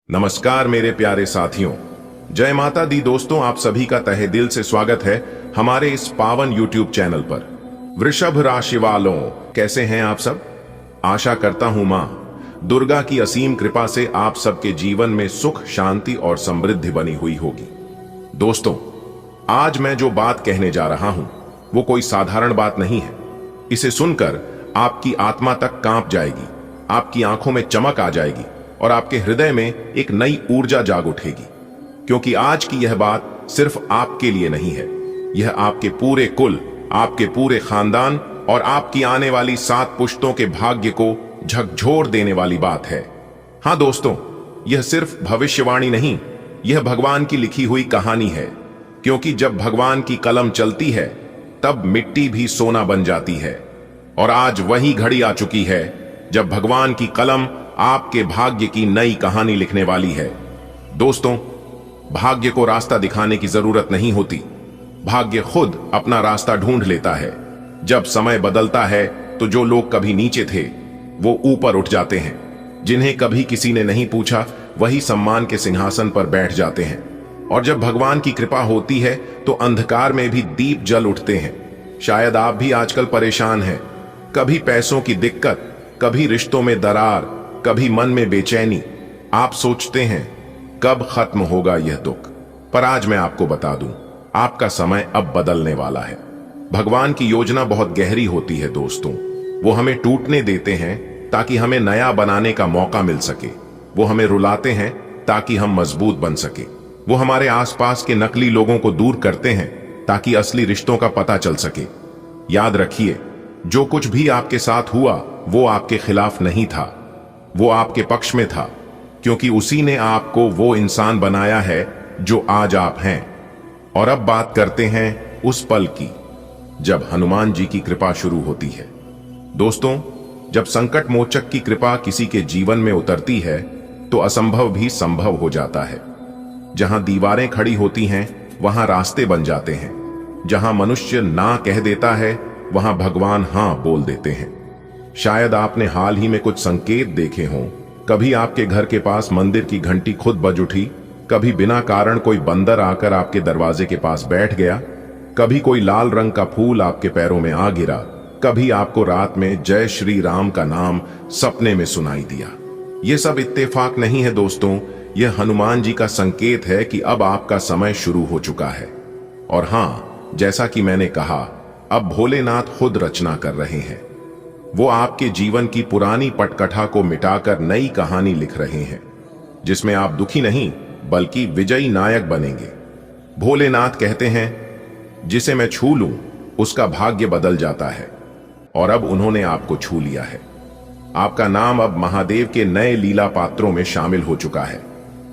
नमस्कार मेरे प्यारे साथियों, जय माता दी। दोस्तों, आप सभी का तहे दिल से स्वागत है हमारे इस पावन YouTube चैनल पर। वृषभ राशि वालों, कैसे हैं आप सब? आशा करता हूं मां दुर्गा की असीम कृपा से आप सबके जीवन में सुख, शांति और समृद्धि बनी हुई होगी। दोस्तों, आज मैं जो बात कहने जा रहा हूं वो कोई साधारण बात नहीं है। इसे सुनकर आपकी आत्मा तक कांप जाएगी, आपकी आंखों में चमक आ जाएगी और आपके हृदय में एक नई ऊर्जा जाग उठेगी। क्योंकि आज की यह बात सिर्फ आपके लिए नहीं है, यह आपके पूरे कुल, आपके पूरे खानदान और आपकी आने वाली 7 पुश्तों के भाग्य को झकझोर देने वाली बात है। हां दोस्तों, यह सिर्फ भविष्यवाणी नहीं, यह भगवान की लिखी हुई कहानी है। क्योंकि जब भगवान की कलम चलती है तब मिट्टी भी सोना बन जाती है। और आज वही घड़ी आ चुकी है जब भगवान की कलम आपके भाग्य की नई कहानी लिखने वाली है। दोस्तों, भाग्य को रास्ता दिखाने की जरूरत नहीं होती, भाग्य खुद अपना रास्ता ढूंढ लेता है। जब समय बदलता है तो जो लोग कभी नीचे थे वो ऊपर उठ जाते हैं, जिन्हें कभी किसी ने नहीं पूछा वही सम्मान के सिंहासन पर बैठ जाते हैं। और जब भगवान की कृपा होती है तो अंधकार में भी दीप जल उठते हैं। शायद आप भी आजकल परेशान हैं, कभी पैसों की दिक्कत, कभी रिश्तों में दरार, कभी मन में बेचैनी। आप सोचते हैं कब खत्म होगा यह दुख, पर आज मैं आपको बता दूं, आपका समय अब बदलने वाला है। भगवान की योजना बहुत गहरी होती है दोस्तों। वो हमें टूटने देते हैं ताकि हमें नया बनाने का मौका मिल सके। वो हमें रुलाते हैं ताकि हम मजबूत बन सके। वो हमारे आसपास के नकली लोगों को दूर करते हैं ताकि असली रिश्तों का पता चल सके। याद रखिए, जो कुछ भी आपके साथ हुआ वो आपके खिलाफ नहीं था, वो आपके पक्ष में था। क्योंकि उसी ने आपको वो इंसान बनाया है जो आज आप हैं। और अब बात करते हैं उस पल की जब हनुमान जी की कृपा शुरू होती है। दोस्तों, जब संकट मोचक की कृपा किसी के जीवन में उतरती है तो असंभव भी संभव हो जाता है। जहां दीवारें खड़ी होती हैं वहां रास्ते बन जाते हैं। जहां मनुष्य ना कह देता है वहां भगवान हां बोल देते हैं। शायद आपने हाल ही में कुछ संकेत देखे हों। कभी आपके घर के पास मंदिर की घंटी खुद बज उठी, कभी बिना कारण कोई बंदर आकर आपके दरवाजे के पास बैठ गया, कभी कोई लाल रंग का फूल आपके पैरों में आ गिरा, कभी आपको रात में जय श्री राम का नाम सपने में सुनाई दिया। यह सब इत्तेफाक नहीं है दोस्तों, यह हनुमान जी का संकेत है कि अब आपका समय शुरू हो चुका है। और हां, जैसा कि मैंने कहा, अब भोलेनाथ खुद रचना कर रहे हैं। वो आपके जीवन की पुरानी पटकथा को मिटाकर नई कहानी लिख रहे हैं, जिसमें आप दुखी नहीं बल्कि विजयी नायक बनेंगे। भोलेनाथ कहते हैं, जिसे मैं छू लूं उसका भाग्य बदल जाता है। और अब उन्होंने आपको छू लिया है। आपका नाम अब महादेव के नए लीला पात्रों में शामिल हो चुका है।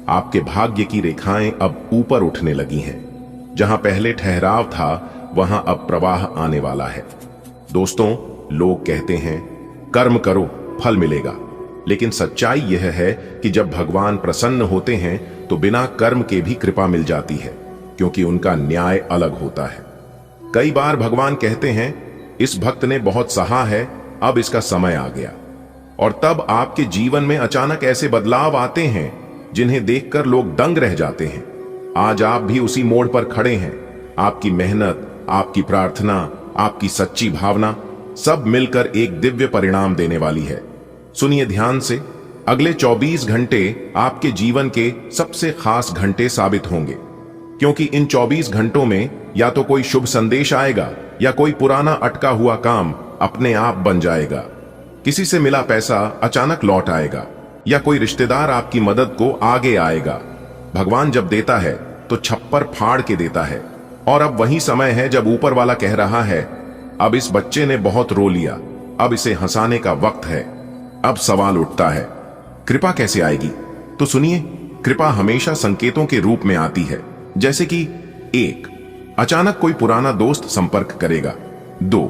आपके भाग्य की रेखाएं अब ऊपर उठने लगी हैं। जहां पहले ठहराव था वहां अब प्रवाह आने वाला है। दोस्तों, लोग कहते हैं कर्म करो फल मिलेगा, लेकिन सच्चाई यह है कि जब भगवान प्रसन्न होते हैं तो बिना कर्म के भी कृपा मिल जाती है, क्योंकि उनका न्याय अलग होता है। कई बार भगवान कहते हैं, इस भक्त ने बहुत सहा है, अब इसका समय आ गया। और तब आपके जीवन में अचानक ऐसे बदलाव आते हैं जिन्हें देखकर लोग दंग रह जाते हैं। आज आप भी उसी मोड़ पर खड़े हैं। आपकी मेहनत, आपकी प्रार्थना, आपकी सच्ची भावना सब मिलकर एक दिव्य परिणाम देने वाली है। सुनिए ध्यान से, अगले 24 घंटे आपके जीवन के सबसे खास घंटे साबित होंगे। क्योंकि इन 24 घंटों में या तो कोई शुभ संदेश आएगा या कोई पुराना अटका हुआ काम अपने आप बन जाएगा। किसी से मिला पैसा अचानक लौट आएगा या कोई रिश्तेदार आपकी मदद को आगे आएगा। भगवान जब देता है तो छप्पर फाड़ के देता है। और अब वही समय है जब ऊपर वाला कह रहा है, अब इस बच्चे ने बहुत रो लिया, अब इसे हंसाने का वक्त है। अब सवाल उठता है, कृपा कैसे आएगी? तो सुनिए, कृपा हमेशा संकेतों के रूप में आती है। जैसे कि 1, अचानक कोई पुराना दोस्त संपर्क करेगा। 2,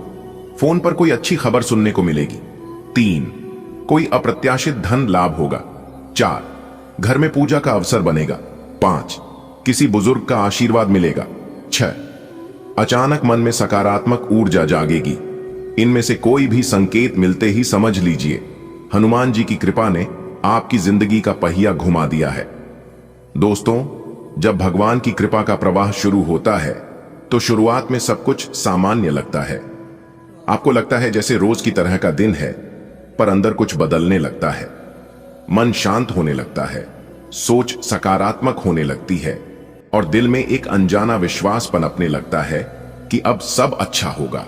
फोन पर कोई अच्छी खबर सुनने को मिलेगी। 3, कोई अप्रत्याशित धन लाभ होगा। 4, घर में पूजा का अवसर बनेगा। 5, किसी बुजुर्ग का आशीर्वाद मिलेगा। 6, अचानक मन में सकारात्मक ऊर्जा जागेगी। इनमें से कोई भी संकेत मिलते ही समझ लीजिए, हनुमान जी की कृपा ने आपकी जिंदगी का पहिया घुमा दिया है। दोस्तों, जब भगवान की कृपा का प्रवाह शुरू होता है तो शुरुआत में सब कुछ सामान्य लगता है। आपको लगता है जैसे रोज की तरह का दिन है, पर अंदर कुछ बदलने लगता है। मन शांत होने लगता है, सोच सकारात्मक होने लगती है और दिल में एक अनजाना विश्वास पनपने लगता है कि अब सब अच्छा होगा।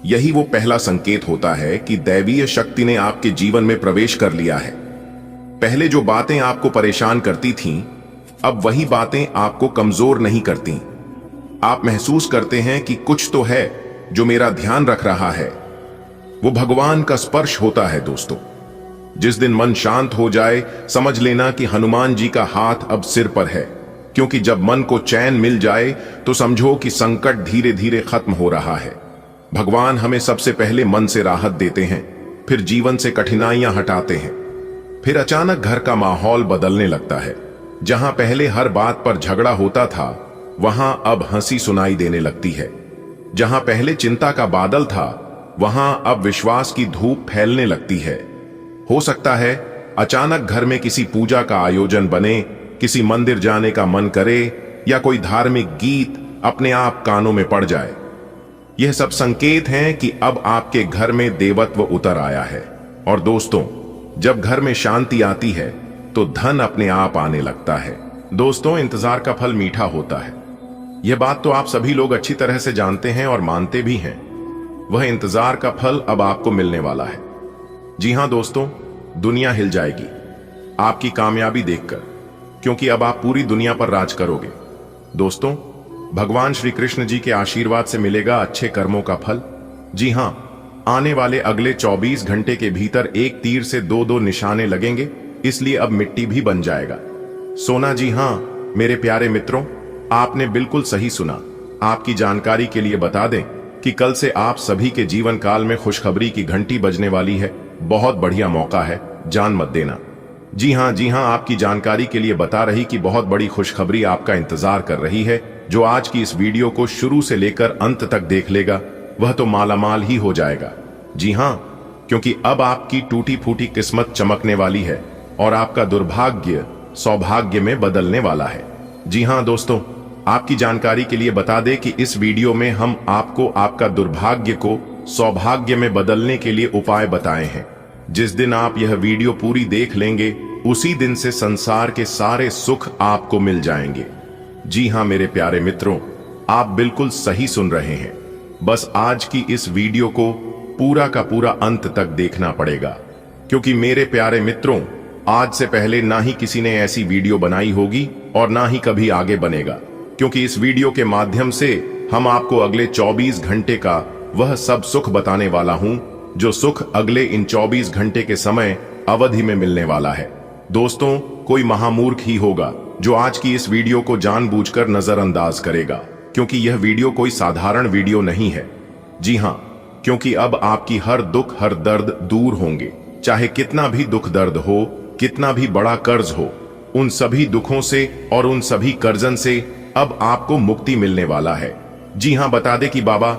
यही वो पहला संकेत होता है कि दैवीय शक्ति ने आपके जीवन में प्रवेश कर लिया है। पहले जो बातें आपको परेशान करती थीं, अब वही बातें आपको कमजोर नहीं करती। आप महसूस करते हैं कि कुछ तो है जो मेरा ध्यान रख रहा है। वो भगवान का स्पर्श होता है दोस्तों। जिस दिन मन शांत हो जाए, समझ लेना कि हनुमान जी का हाथ अब सिर पर है, क्योंकि जब मन को चैन मिल जाए तो समझो कि संकट धीरे धीरे खत्म हो रहा है। भगवान हमें सबसे पहले मन से राहत देते हैं, फिर जीवन से कठिनाइयां हटाते हैं। फिर अचानक घर का माहौल बदलने लगता है। जहां पहले हर बात पर झगड़ा होता था, वहां अब हंसी सुनाई देने लगती है। जहां पहले चिंता का बादल था, वहां अब विश्वास की धूप फैलने लगती है। हो सकता है अचानक घर में किसी पूजा का आयोजन बने, किसी मंदिर जाने का मन करे या कोई धार्मिक गीत अपने आप कानों में पड़ जाए। यह सब संकेत हैं कि अब आपके घर में देवत्व उतर आया है। और दोस्तों, जब घर में शांति आती है तो धन अपने आप आने लगता है। दोस्तों, इंतजार का फल मीठा होता है। यह बात तो आप सभी लोग अच्छी तरह से जानते हैं और मानते भी हैं। वह इंतजार का फल अब आपको मिलने वाला है। जी हां दोस्तों, दुनिया हिल जाएगी आपकी कामयाबी देखकर, क्योंकि अब आप पूरी दुनिया पर राज करोगे। दोस्तों, भगवान श्री कृष्ण जी के आशीर्वाद से मिलेगा अच्छे कर्मों का फल। जी हां, आने वाले अगले 24 घंटे के भीतर एक तीर से दो निशाने लगेंगे, इसलिए अब मिट्टी भी बन जाएगा सोना। जी हां मेरे प्यारे मित्रों, आपने बिल्कुल सही सुना। आपकी जानकारी के लिए बता दें कि कल से आप सभी के जीवन काल में खुशखबरी की घंटी बजने वाली है। बहुत बढ़िया मौका है, जान मत देना। जी हां, आपकी जानकारी के लिए बता रही कि बहुत बड़ी खुशखबरी आपका इंतजार कर रही है। जो आज की इस वीडियो को शुरू से लेकर अंत तक देख लेगा, वह तो मालामाल ही हो जाएगा। जी हां, क्योंकि अब आपकी टूटी फूटी किस्मत चमकने वाली है और आपका दुर्भाग्य सौभाग्य में बदलने वाला है। जी हां दोस्तों, आपकी जानकारी के लिए बता दें कि इस वीडियो में हम आपको आपका दुर्भाग्य को सौभाग्य में बदलने के लिए उपाय बताए हैं। जिस दिन आप यह वीडियो पूरी देख लेंगे, उसी दिन से संसार के सारे सुख आपको मिल जाएंगे। जी हां मेरे प्यारे मित्रों, आप बिल्कुल सही सुन रहे हैं। बस आज की इस वीडियो को पूरा का पूरा अंत तक देखना पड़ेगा, क्योंकि मेरे प्यारे मित्रों, आज से पहले ना ही किसी ने ऐसी वीडियो बनाई होगी और ना ही कभी आगे बनेगा। क्योंकि इस वीडियो के माध्यम से हम आपको अगले 24 घंटे का वह सब सुख बताने वाला हूं, जो सुख अगले इन 24 घंटे के समय अवधि में मिलने वाला है। दोस्तों, कोई महामूर्ख ही होगा जो आज की इस वीडियो को जानबूझकर नजरअंदाज करेगा, क्योंकि यह वीडियो कोई साधारण वीडियो नहीं है। जी हां, क्योंकि अब आपकी हर दुख हर दर्द दूर होंगे। चाहे कितना भी दुख दर्द हो, कितना भी बड़ा कर्ज हो, उन सभी दुखों से और उन सभी कर्जन से अब आपको मुक्ति मिलने वाला है। जी हां, बता दे कि बाबा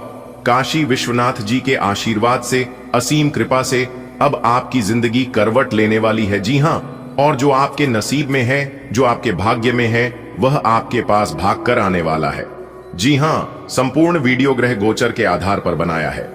काशी विश्वनाथ जी के आशीर्वाद से, असीम कृपा से अब आपकी जिंदगी करवट लेने वाली है। जी हां, और जो आपके नसीब में है, जो आपके भाग्य में है, वह आपके पास भाग कर आने वाला है। जी हां, संपूर्ण वीडियो ग्रह गोचर के आधार पर बनाया है।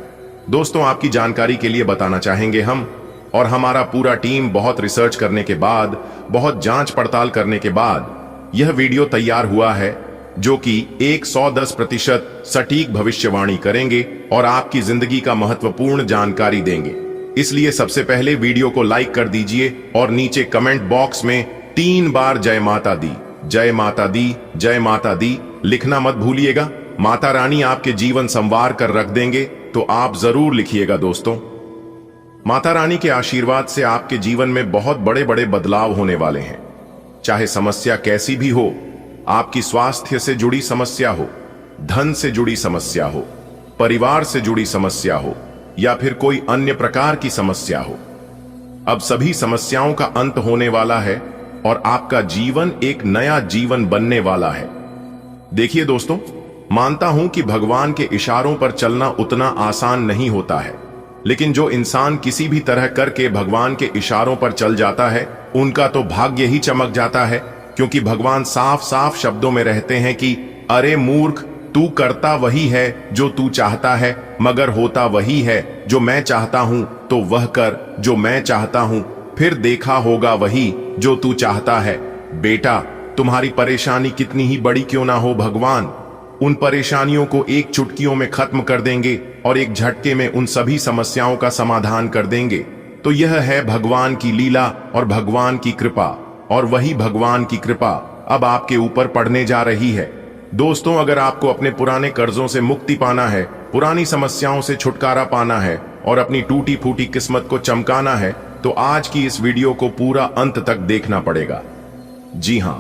दोस्तों, आपकी जानकारी के लिए बताना चाहेंगे हम और हमारा पूरा टीम बहुत रिसर्च करने के बाद, बहुत जांच पड़ताल करने के बाद यह वीडियो तैयार हुआ है, जो कि 110% सटीक भविष्यवाणी करेंगे और आपकी जिंदगी का महत्वपूर्ण जानकारी देंगे। इसलिए सबसे पहले वीडियो को लाइक कर दीजिए और नीचे कमेंट बॉक्स में 3 बार जय माता दी, जय माता दी, जय माता दी लिखना मत भूलिएगा। माता रानी आपके जीवन संवार कर रख देंगे, तो आप जरूर लिखिएगा दोस्तों। माता रानी के आशीर्वाद से आपके जीवन में बहुत बड़े बड़े बदलाव होने वाले हैं। चाहे समस्या कैसी भी हो, आपकी स्वास्थ्य से जुड़ी समस्या हो, धन से जुड़ी समस्या हो, परिवार से जुड़ी समस्या हो या फिर कोई अन्य प्रकार की समस्या हो, अब सभी समस्याओं का अंत होने वाला है और आपका जीवन एक नया जीवन बनने वाला है। देखिए दोस्तों, मानता हूं कि भगवान के इशारों पर चलना उतना आसान नहीं होता है, लेकिन जो इंसान किसी भी तरह करके भगवान के इशारों पर चल जाता है, उनका तो भाग्य ही चमक जाता है। क्योंकि भगवान साफ साफ शब्दों में रहते हैं कि अरे मूर्ख, तू करता वही है जो तू चाहता है, मगर होता वही है जो मैं चाहता हूं, तो वह कर जो मैं चाहता हूं, फिर देखा होगा वही जो तू चाहता है। बेटा, तुम्हारी परेशानी कितनी ही बड़ी क्यों ना हो, भगवान उन परेशानियों को एक चुटकियों में खत्म कर देंगे और एक झटके में उन सभी समस्याओं का समाधान कर देंगे। तो यह है भगवान की लीला और भगवान की कृपा, और वही भगवान की कृपा अब आपके ऊपर पड़ने जा रही है। दोस्तों, अगर आपको अपने पुराने कर्जों से मुक्ति पाना है, पुरानी समस्याओं से छुटकारा पाना है और अपनी टूटी फूटी किस्मत को चमकाना है, तो आज की इस वीडियो को पूरा अंत तक देखना पड़ेगा। जी हां,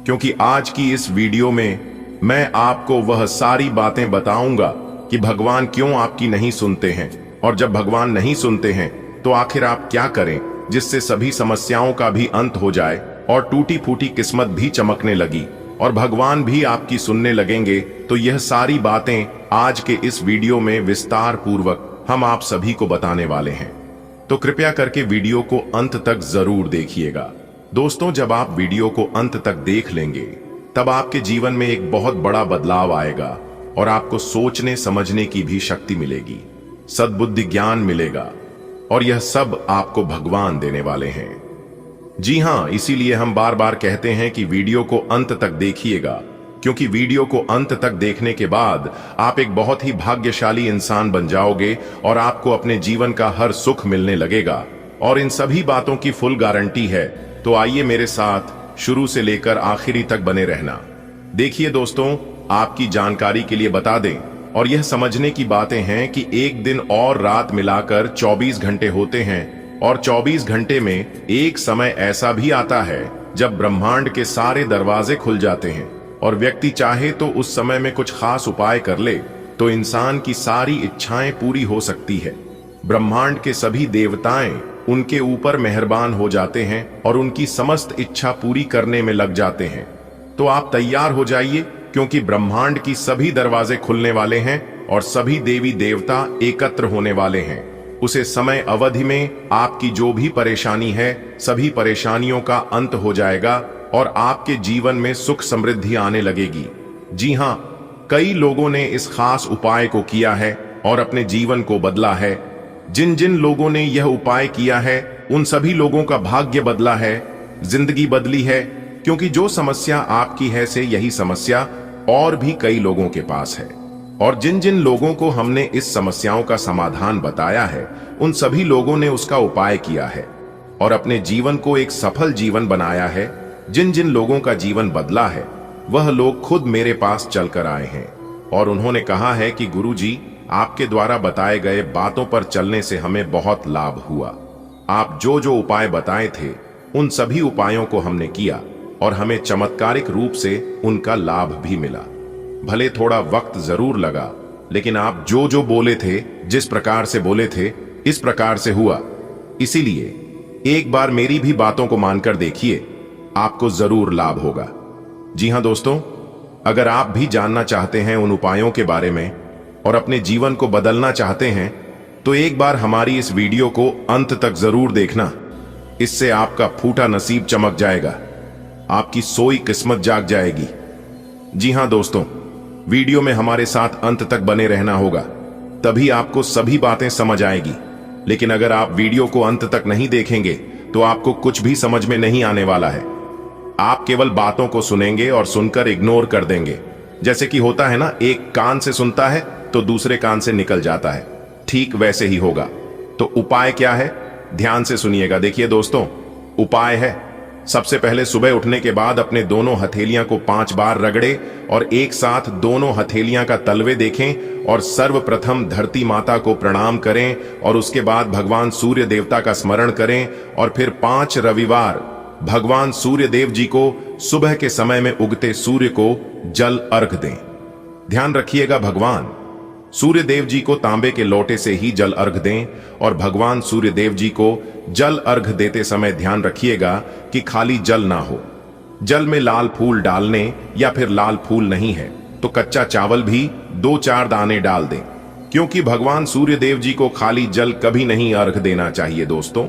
क्योंकि आज की इस वीडियो में मैं आपको वह सारी बातें बताऊंगा कि भगवान क्यों आपकी नहीं सुनते हैं, और जब भगवान नहीं सुनते हैं तो आखिर आप क्या करें जिससे सभी समस्याओं का भी अंत हो जाए और टूटी फूटी किस्मत भी चमकने लगी और भगवान भी आपकी सुनने लगेंगे। तो यह सारी बातें आज के इस वीडियो में विस्तार पूर्वक हम आप सभी को बताने वाले हैं, तो कृपया करके वीडियो को अंत तक जरूर देखिएगा। दोस्तों, जब आप वीडियो को अंत तक देख लेंगे तब आपके जीवन में एक बहुत बड़ा बदलाव आएगा और आपको सोचने समझने की भी शक्ति मिलेगी, सद्बुद्धि ज्ञान मिलेगा, और यह सब आपको भगवान देने वाले हैं। जी हां, इसीलिए हम बार बार कहते हैं कि वीडियो को अंत तक देखिएगा, क्योंकि वीडियो को अंत तक देखने के बाद आप एक बहुत ही भाग्यशाली इंसान बन जाओगे और आपको अपने जीवन का हर सुख मिलने लगेगा, और इन सभी बातों की फुल गारंटी है। तो आइए मेरे साथ शुरू से लेकर आखिरी तक बने रहना। देखिए दोस्तों, आपकी जानकारी के लिए बता दें, और यह समझने की बातें हैं कि एक दिन और रात मिलाकर 24 घंटे होते हैं, और 24 घंटे में एक समय ऐसा भी आता है जब ब्रह्मांड के सारे दरवाजे खुल जाते हैं और व्यक्ति चाहे तो उस समय में कुछ खास उपाय कर ले तो इंसान की सारी इच्छाएं पूरी हो सकती है। ब्रह्मांड के सभी देवताएं उनके ऊपर मेहरबान हो जाते हैं और उनकी समस्त इच्छा पूरी करने में लग जाते हैं। तो आप तैयार हो जाइए, क्योंकि ब्रह्मांड की सभी दरवाजे खुलने वाले हैं और सभी देवी देवता एकत्र होने वाले हैं। उसे समय अवधि में आपकी जो भी परेशानी है, सभी परेशानियों का अंत हो जाएगा और आपके जीवन में सुख समृद्धि आने लगेगी। जी हां, कई लोगों ने इस खास उपाय को किया है और अपने जीवन को बदला है। जिन जिन लोगों ने यह उपाय किया है उन सभी लोगों का भाग्य बदला है, जिंदगी बदली है, क्योंकि जो समस्या आपकी है से यही समस्या और भी कई लोगों के पास है। और जिन जिन लोगों को हमने इस समस्याओं का समाधान बताया है उन सभी लोगों ने उसका उपाय किया है और अपने जीवन को एक सफल जीवन बनाया है। जिन जिन लोगों का जीवन बदला है वह लोग खुद मेरे पास चलकर आए हैं और उन्होंने कहा है कि गुरुजी, आपके द्वारा बताए गए बातों पर चलने से हमें बहुत लाभ हुआ। आप जो जो उपाय बताए थे उन सभी उपायों को हमने किया और हमें चमत्कारिक रूप से उनका लाभ भी मिला। भले थोड़ा वक्त जरूर लगा, लेकिन आप जो जो बोले थे, जिस प्रकार से बोले थे, इस प्रकार से हुआ। इसीलिए एक बार मेरी भी बातों को मानकर देखिए, आपको जरूर लाभ होगा। जी हां दोस्तों, अगर आप भी जानना चाहते हैं उन उपायों के बारे में और अपने जीवन को बदलना चाहते हैं, तो एक बार हमारी इस वीडियो को अंत तक जरूर देखना। इससे आपका फूटा नसीब चमक जाएगा, आपकी सोई किस्मत जाग जाएगी। जी हां दोस्तों, वीडियो में हमारे साथ अंत तक बने रहना होगा, तभी आपको सभी बातें समझ आएगी। लेकिन अगर आप वीडियो को अंत तक नहीं देखेंगे तो आपको कुछ भी समझ में नहीं आने वाला है। आप केवल बातों को सुनेंगे और सुनकर इग्नोर कर देंगे। जैसे कि होता है ना, एक कान से सुनता है तो दूसरे कान से निकल जाता है, ठीक वैसे ही होगा। तो उपाय क्या है, ध्यान से सुनिएगा। देखिए दोस्तों, उपाय है, सबसे पहले सुबह उठने के बाद अपने दोनों हथेलियां को 5 बार रगड़े और एक साथ दोनों हथेलियां का तलवे देखें और सर्वप्रथम धरती माता को प्रणाम करें और उसके बाद भगवान सूर्य देवता का स्मरण करें और फिर 5 रविवार भगवान सूर्य देव जी को सुबह के समय में उगते सूर्य को जल अर्घ दें। ध्यान रखिएगा, भगवान सूर्य देव जी को तांबे के लोटे से ही जल अर्घ दें और भगवान सूर्य देव जी को जल अर्घ देते समय ध्यान रखिएगा कि खाली जल ना हो। जल में लाल फूल डालने या फिर लाल फूल नहीं है तो कच्चा चावल भी 2-4 दाने डाल दें, क्योंकि भगवान सूर्य देव जी को खाली जल कभी नहीं अर्घ देना चाहिए। दोस्तों,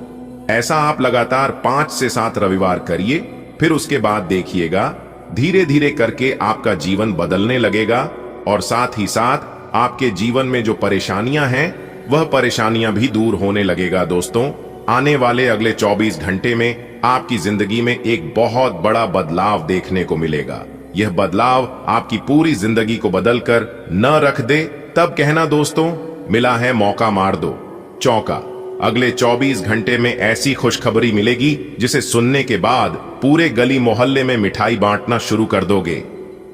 ऐसा आप लगातार 5 से 7 रविवार करिए फिर उसके बाद देखिएगा धीरे धीरे करके आपका जीवन बदलने लगेगा और साथ ही साथ आपके जीवन में जो परेशानियां हैं वह परेशानियां भी दूर होने लगेगा। दोस्तों, आने वाले अगले 24 घंटे में आपकी जिंदगी में एक बहुत बड़ा बदलाव देखने को मिलेगा। यह बदलाव आपकी पूरी जिंदगी को बदलकर न रख दे तब कहना दोस्तों, मिला है मौका मार दो चौका। अगले 24 घंटे में ऐसी खुशखबरी मिलेगी जिसे सुनने के बाद पूरे गली मोहल्ले में मिठाई बांटना शुरू कर दोगे।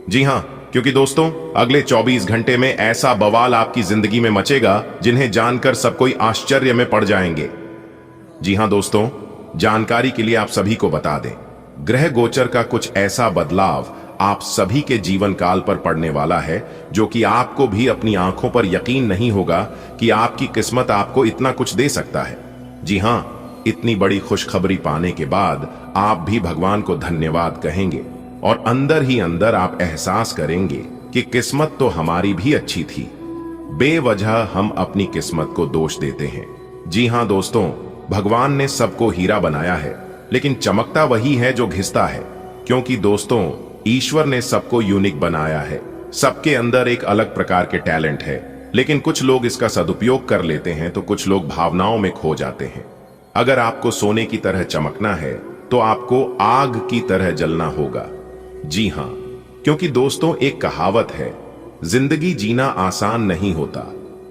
जी हां, क्योंकि दोस्तों अगले 24 घंटे में ऐसा बवाल आपकी जिंदगी में मचेगा जिन्हें जानकर सब कोई आश्चर्य में पड़ जाएंगे। जी हां दोस्तों, जानकारी के लिए आप सभी को बता दें, ग्रह गोचर का कुछ ऐसा बदलाव आप सभी के जीवन काल पर पड़ने वाला है जो कि आपको भी अपनी आंखों पर यकीन नहीं होगा कि आपकी किस्मत आपको इतना कुछ दे सकता है। जी हां, इतनी बड़ी खुशखबरी पाने के बाद आप भी भगवान को धन्यवाद कहेंगे और अंदर ही अंदर आप एहसास करेंगे कि किस्मत तो हमारी भी अच्छी थी। बेवजह हम अपनी किस्मत को दोष देते हैं। जी हां दोस्तों, भगवान ने सबको हीरा बनाया है, लेकिन चमकता वही है जो घिसता है। क्योंकि दोस्तों ईश्वर ने सबको यूनिक बनाया है, सबके अंदर एक अलग प्रकार के टैलेंट है, लेकिन कुछ लोग इसका सदुपयोग कर लेते हैं तो कुछ लोग भावनाओं में खो जाते हैं। अगर आपको सोने की तरह चमकना है तो आपको आग की तरह जलना होगा। जी हां, क्योंकि दोस्तों एक कहावत है, जिंदगी जीना आसान नहीं होता,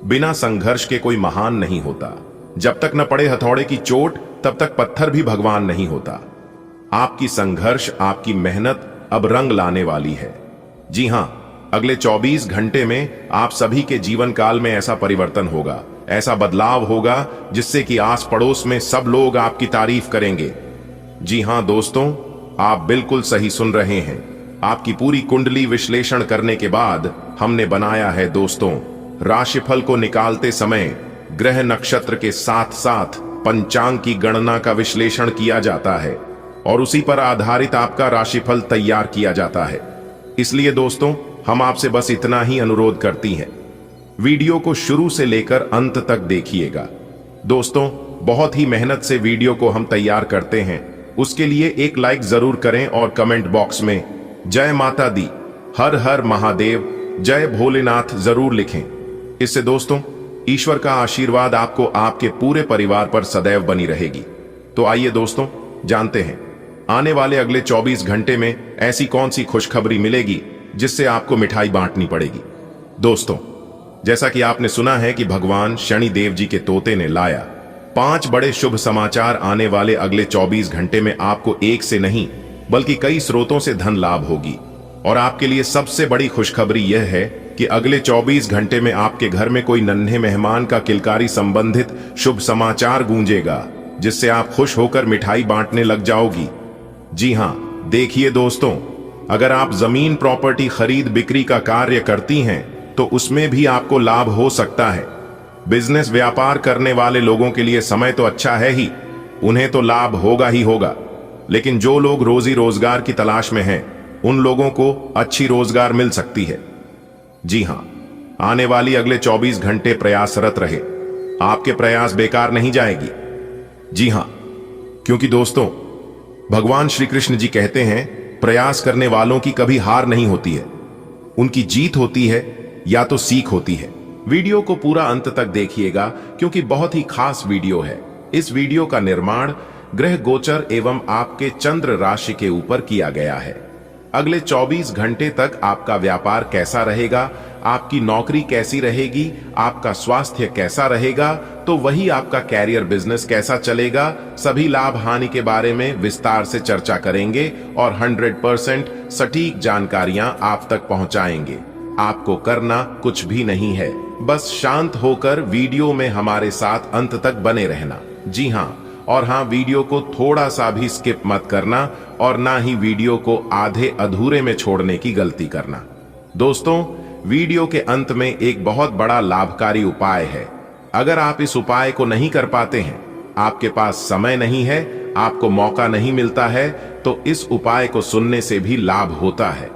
बिना संघर्ष के कोई महान नहीं होता। जब तक न पड़े हथौड़े की चोट तब तक पत्थर भी भगवान नहीं होता। आपकी संघर्ष, आपकी मेहनत अब रंग लाने वाली है। जी हां, अगले 24 घंटे में आप सभी के जीवन काल में ऐसा परिवर्तन होगा, ऐसा बदलाव होगा जिससे कि आस पड़ोस में सब लोग आपकी तारीफ करेंगे। जी हां दोस्तों, आप बिल्कुल सही सुन रहे हैं। आपकी पूरी कुंडली विश्लेषण करने के बाद हमने बनाया है दोस्तों, राशिफल को निकालते समय ग्रह नक्षत्र के साथ साथ पंचांग की गणना का विश्लेषण किया जाता है और उसी पर आधारित आपका राशिफल तैयार किया जाता है। इसलिए दोस्तों हम आपसे बस इतना ही अनुरोध करती हैं, वीडियो को शुरू से लेकर अंत तक देखिएगा। दोस्तों बहुत ही मेहनत से वीडियो को हम तैयार करते हैं, उसके लिए एक लाइक जरूर करें और कमेंट बॉक्स में जय माता दी, हर हर महादेव, जय भोलेनाथ जरूर लिखें। इससे दोस्तों ईश्वर का आशीर्वाद आपको आपके पूरे परिवार पर सदैव बनी रहेगी। तो आइए दोस्तों जानते हैं आने वाले अगले 24 घंटे में ऐसी कौन सी खुशखबरी मिलेगी जिससे आपको मिठाई बांटनी पड़ेगी। दोस्तों जैसा कि आपने सुना है कि भगवान शनि देव जी के तोते ने लाया 5 बड़े शुभ समाचार। आने वाले अगले 24 घंटे में आपको एक से नहीं बल्कि कई स्रोतों से धन लाभ होगी। और आपके लिए सबसे बड़ी खुशखबरी यह है कि अगले 24 घंटे में आपके घर में कोई नन्हे मेहमान का किलकारी संबंधित शुभ समाचार गूंजेगा जिससे आप खुश होकर मिठाई बांटने लग जाओगी। जी हां, देखिए दोस्तों, अगर आप जमीन प्रॉपर्टी खरीद बिक्री का कार्य करती हैं तो उसमें भी आपको लाभ हो सकता है। बिजनेस व्यापार करने वाले लोगों के लिए समय तो अच्छा है ही, उन्हें तो लाभ होगा ही होगा। लेकिन जो लोग रोजी रोजगार की तलाश में हैं उन लोगों को अच्छी रोजगार मिल सकती है। जी हां, आने वाली अगले 24 घंटे प्रयासरत रहे, आपके प्रयास बेकार नहीं जाएगी। जी हां, क्योंकि दोस्तों भगवान श्री कृष्ण जी कहते हैं प्रयास करने वालों की कभी हार नहीं होती है, उनकी जीत होती है या तो सीख होती है। वीडियो को पूरा अंत तक देखिएगा क्योंकि बहुत ही खास वीडियो है। इस वीडियो का निर्माण ग्रह गोचर एवं आपके चंद्र राशि के ऊपर किया गया है। अगले 24 घंटे तक आपका व्यापार कैसा रहेगा, आपकी नौकरी कैसी रहेगी, आपका स्वास्थ्य कैसा रहेगा, तो वही आपका कैरियर बिजनेस कैसा चलेगा, सभी लाभ हानि के बारे में विस्तार से चर्चा करेंगे और 100% सटीक जानकारियां आप तक पहुंचाएंगे। आपको करना कुछ भी नहीं है, बस शांत होकर वीडियो में हमारे साथ अंत तक बने रहना। जी हां, और हां, वीडियो को थोड़ा सा भी स्किप मत करना और ना ही वीडियो को आधे अधूरे में छोड़ने की गलती करना। दोस्तों वीडियो के अंत में एक बहुत बड़ा लाभकारी उपाय है। अगर आप इस उपाय को नहीं कर पाते हैं, आपके पास समय नहीं है, आपको मौका नहीं मिलता है, तो इस उपाय को सुनने से भी लाभ होता है।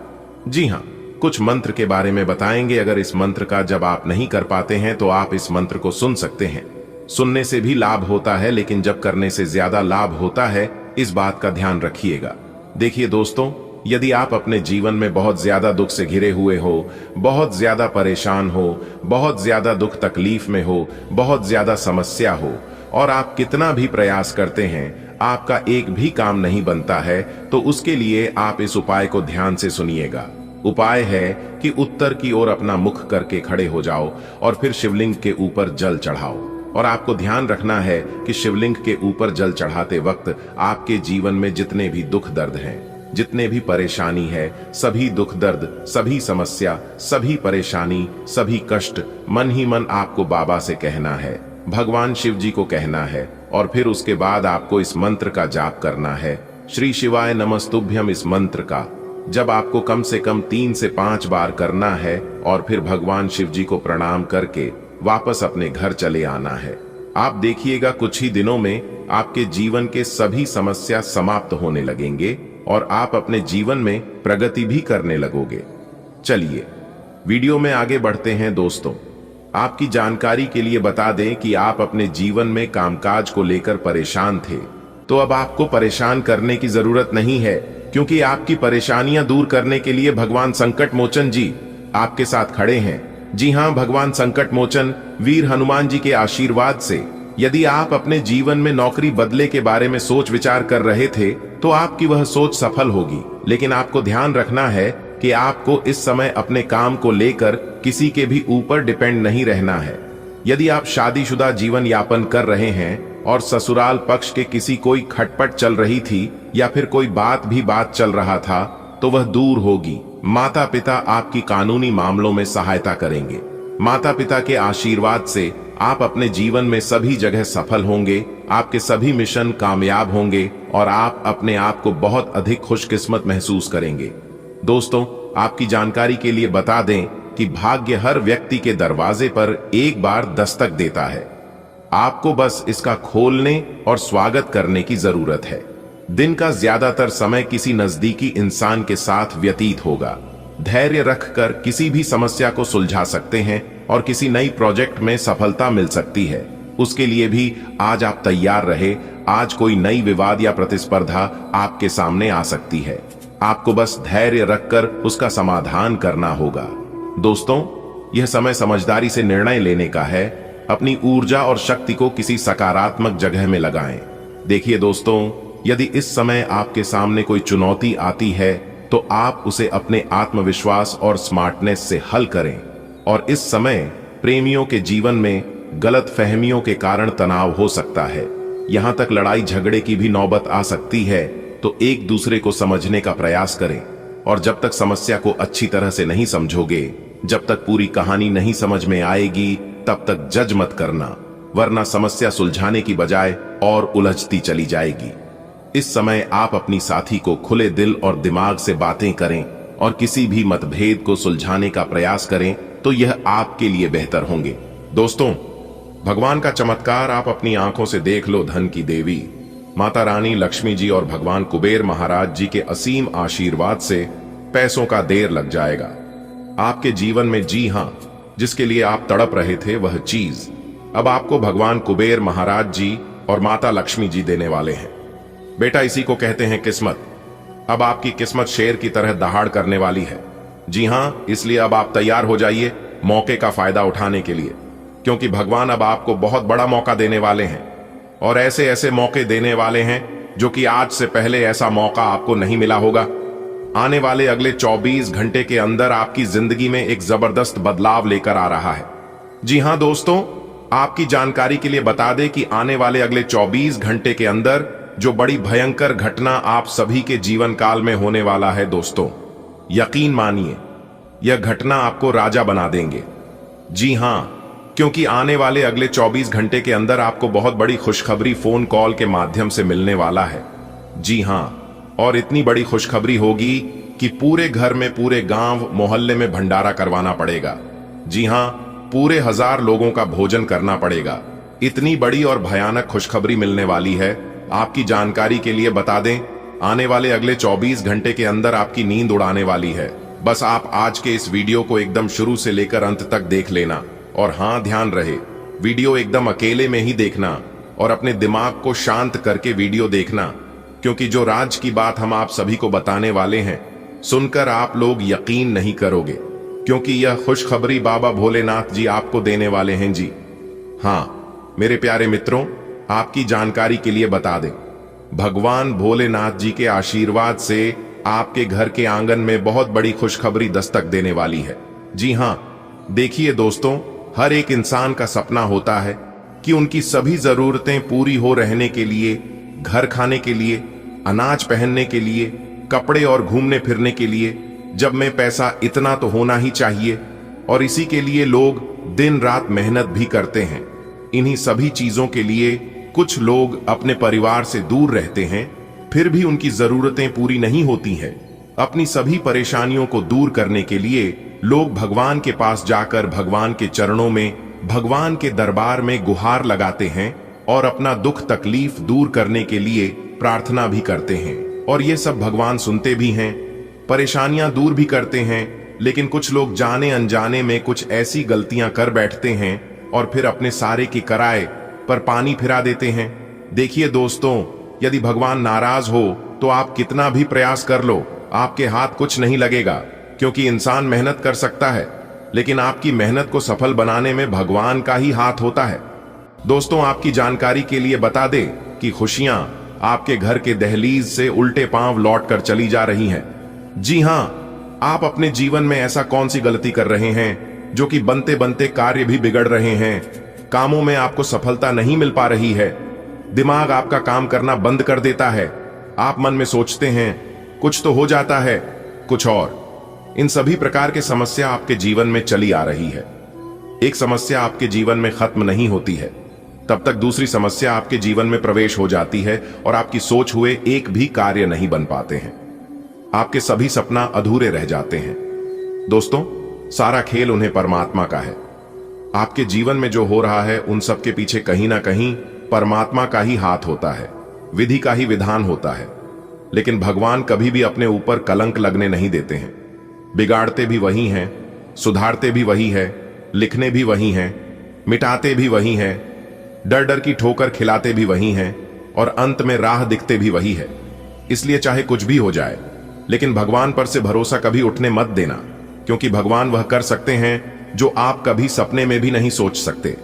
जी हां, कुछ मंत्र के बारे में बताएंगे। अगर इस मंत्र का जब आप नहीं कर पाते हैं तो आप इस मंत्र को सुन सकते हैं। सुनने से भी लाभ होता है, लेकिन जब करने से ज्यादा लाभ होता है, इस बात का ध्यान रखिएगा। देखिए दोस्तों, यदि आप अपने जीवन में बहुत ज्यादा दुख से घिरे हुए हो, बहुत ज्यादा परेशान हो, बहुत ज्यादा दुख तकलीफ में हो, बहुत ज्यादा समस्या हो और आप कितना भी प्रयास करते हैं आपका एक भी काम नहीं बनता है, तो उसके लिए आप इस उपाय को ध्यान से सुनिएगा। उपाय है कि उत्तर की ओर अपना मुख करके खड़े हो जाओ और फिर शिवलिंग के ऊपर जल चढ़ाओ। और आपको ध्यान रखना है कि शिवलिंग के ऊपर जल चढ़ाते वक्त आपके जीवन में जितने भी दुख दर्द हैं, जितने भी परेशानी है, सभी दुख दर्द, सभी समस्या, सभी परेशानी, सभी कष्ट मन ही मन आपको बाबा से कहना है, भगवान शिव जी को कहना है। और फिर उसके बाद आपको इस मंत्र का जाप करना है, श्री शिवाय नमस्तुभ्यम। इस मंत्र का जब आपको कम से कम 3 से 5 बार करना है और फिर भगवान शिव जी को प्रणाम करके वापस अपने घर चले आना है। आप देखिएगा कुछ ही दिनों में आपके जीवन के सभी समस्या समाप्त होने लगेंगे और आप अपने जीवन में प्रगति भी करने लगोगे। चलिए वीडियो में आगे बढ़ते हैं दोस्तों। आपकी जानकारी के लिए बता दें कि आप अपने जीवन में कामकाज को लेकर परेशान थे, तो अब आपको परेशान करने की जरूरत नहीं है, क्योंकि आपकी परेशानियां दूर करने के लिए भगवान संकट मोचन जी आपके साथ खड़े हैं। जी हां, भगवान संकट मोचन वीर हनुमान जी के आशीर्वाद से यदि आप अपने जीवन में नौकरी बदले के बारे में सोच विचार कर रहे थे तो आपकी वह सोच सफल होगी। लेकिन आपको ध्यान रखना है कि आपको इस समय अपने काम को लेकर किसी के भी ऊपर डिपेंड नहीं रहना है। यदि आप शादीशुदा जीवन यापन कर रहे हैं और ससुराल पक्ष के किसी कोई खटपट चल रही थी या फिर कोई बात चल रहा था, तो वह दूर होगी। माता पिता आपकी कानूनी मामलों में सहायता करेंगे। माता पिता के आशीर्वाद से आप अपने जीवन में सभी जगह सफल होंगे, आपके सभी मिशन कामयाब होंगे और आप अपने आप को बहुत अधिक खुशकिस्मत महसूस करेंगे। दोस्तों, आपकी जानकारी के लिए बता दें कि भाग्य हर व्यक्ति के दरवाजे पर एक बार दस्तक देता है। आपको बस इसका खोलने और स्वागत करने की जरूरत है। दिन का ज्यादातर समय किसी नजदीकी इंसान के साथ व्यतीत होगा। धैर्य रखकर किसी भी समस्या को सुलझा सकते हैं और किसी नई प्रोजेक्ट में सफलता मिल सकती है। उसके लिए भी आज आप तैयार रहे। आज कोई नई विवाद या प्रतिस्पर्धा आपके सामने आ सकती है। आपको बस धैर्य रखकर उसका समाधान करना होगा। दोस्तों, यह समय समझदारी से निर्णय लेने का है। अपनी ऊर्जा और शक्ति को किसी सकारात्मक जगह में लगाएं। देखिए दोस्तों, यदि इस समय आपके सामने कोई चुनौती आती है तो आप उसे अपने आत्मविश्वास और स्मार्टनेस से हल करें। और इस समय प्रेमियों के जीवन में गलत फहमियों के कारण तनाव हो सकता है, यहां तक लड़ाई झगड़े की भी नौबत आ सकती है। तो एक दूसरे को समझने का प्रयास करें और जब तक समस्या को अच्छी तरह से नहीं समझोगे, जब तक पूरी कहानी नहीं समझ में आएगी, तब तक जज मत करना, वरना समस्या सुलझाने की बजाय और उलझती चली जाएगी। इस समय आप अपनी साथी को खुले दिल और दिमाग से बातें करें और किसी भी मतभेद को सुलझाने का प्रयास करें, तो यह आपके लिए बेहतर होंगे। दोस्तों, भगवान का चमत्कार आप अपनी आंखों से देख लो। धन की देवी माता रानी लक्ष्मी जी और भगवान कुबेर महाराज जी के असीम आशीर्वाद से पैसों का देर लग जाएगा आपके जीवन में। जी हां, जिसके लिए आप तड़प रहे थे वह चीज अब आपको भगवान कुबेर महाराज जी और माता लक्ष्मी जी देने वाले हैं। बेटा, इसी को कहते हैं किस्मत। अब आपकी किस्मत शेर की तरह दहाड़ करने वाली है। जी हां, इसलिए अब आप तैयार हो जाइए मौके का फायदा उठाने के लिए, क्योंकि भगवान अब आपको बहुत बड़ा मौका देने वाले हैं और ऐसे ऐसे मौके देने वाले हैं जो कि आज से पहले ऐसा मौका आपको नहीं मिला होगा। आने वाले अगले 24 घंटे के अंदर आपकी जिंदगी में एक जबरदस्त बदलाव लेकर आ रहा है। जी हां दोस्तों, आपकी जानकारी के लिए बता दें कि आने वाले अगले 24 घंटे के अंदर जो बड़ी भयंकर घटना आप सभी के जीवन काल में होने वाला है दोस्तों, यकीन मानिए यह घटना आपको राजा बना देंगे। जी हां, क्योंकि आने वाले अगले 24 घंटे के अंदर आपको बहुत बड़ी खुशखबरी फोन कॉल के माध्यम से मिलने वाला है। जी हां, और इतनी बड़ी खुशखबरी होगी कि पूरे घर में, पूरे गांव मोहल्ले में भंडारा करवाना पड़ेगा। जी हां, पूरे 1000 लोगों का भोजन करना पड़ेगा। इतनी बड़ी और भयानक खुशखबरी मिलने वाली है। आपकी जानकारी के लिए बता दें, आने वाले अगले 24 घंटे के अंदर आपकी नींद उड़ाने वाली है। बस आप आज के इस वीडियो को एकदम शुरू से लेकर अंत तक देख लेना। और हां, ध्यान रहे वीडियो एकदम अकेले में ही देखना और अपने दिमाग को शांत करके वीडियो देखना, क्योंकि जो राज की बात हम आप सभी को बताने वाले हैं, सुनकर आप लोग यकीन नहीं करोगे, क्योंकि यह खुशखबरी बाबा भोलेनाथ जी आपको देने वाले हैं जी। हाँ मेरे प्यारे मित्रों, आपकी जानकारी के लिए बता दें, भगवान भोलेनाथ जी के आशीर्वाद से आपके घर के आंगन में बहुत बड़ी खुशखबरी दस्तक देने वाली है। जी हाँ, देखिए दोस्तों, हर एक इंसान का सपना होता है कि उनकी सभी जरूरतें पूरी हो रहने के लिए, घर खाने के लिए, अनाज पहनने के लिए, कपड़े और घूमने फिरने के लिए जब में पैसा इतना तो होना ही चाहिए, और इसी के लिए लोग दिन रात मेहनत भी करते हैं। इन्हीं सभी चीजों के लिए कुछ लोग अपने परिवार से दूर रहते हैं, फिर भी उनकी जरूरतें पूरी नहीं होती हैं। अपनी सभी परेशानियों को दूर करने के लिए लोग भगवान के पास जाकर भगवान के चरणों में, भगवान के दरबार में गुहार लगाते हैं और अपना दुख तकलीफ दूर करने के लिए प्रार्थना भी करते हैं। और ये सब भगवान सुनते भी हैं, परेशानियां दूर भी करते हैं। लेकिन कुछ लोग जाने अनजाने में कुछ ऐसी गलतियां कर बैठते हैं और फिर अपने सारे की कराए पर पानी फिरा देते हैं। देखिए दोस्तों, यदि भगवान नाराज हो तो आप कितना भी प्रयास कर लो, आपके हाथ कुछ नहीं लगेगा, क्योंकि इंसान मेहनत कर सकता है, लेकिन आपकी मेहनत को सफल बनाने में भगवान का ही हाथ होता है। दोस्तों, आपकी जानकारी के लिए बता दें कि खुशियां आपके घर के दहलीज से उल्टे पांव लौट कर चली जा रही हैं। जी हाँ, आप अपने जीवन में ऐसा कौन सी गलती कर रहे हैं जो कि बनते बनते कार्य भी बिगड़ रहे हैं, कामों में आपको सफलता नहीं मिल पा रही है, दिमाग आपका काम करना बंद कर देता है, आप मन में सोचते हैं कुछ तो हो जाता है, कुछ और। इन सभी प्रकार की समस्या आपके जीवन में चली आ रही है। एक समस्या आपके जीवन में खत्म नहीं होती है, तब तक दूसरी समस्या आपके जीवन में प्रवेश हो जाती है और आपकी सोच हुए एक भी कार्य नहीं बन पाते हैं। आपके सभी सपना अधूरे रह जाते हैं। दोस्तों, सारा खेल उन्हें परमात्मा का है। आपके जीवन में जो हो रहा है उन सब के पीछे कहीं ना कहीं परमात्मा का ही हाथ होता है, विधि का ही विधान होता है। लेकिन भगवान कभी भी अपने ऊपर कलंक लगने नहीं देते हैं। बिगाड़ते भी वही हैं, सुधारते भी वही है, लिखने भी वही हैं, मिटाते भी वही हैं, डर डर की ठोकर खिलाते भी वही हैं, और अंत में राह दिखते भी वही है। इसलिए चाहे कुछ भी हो जाए, लेकिन भगवान पर से भरोसा कभी उठने मत देना, क्योंकि भगवान वह कर सकते हैं जो आप कभी सपने में भी नहीं सोच सकते।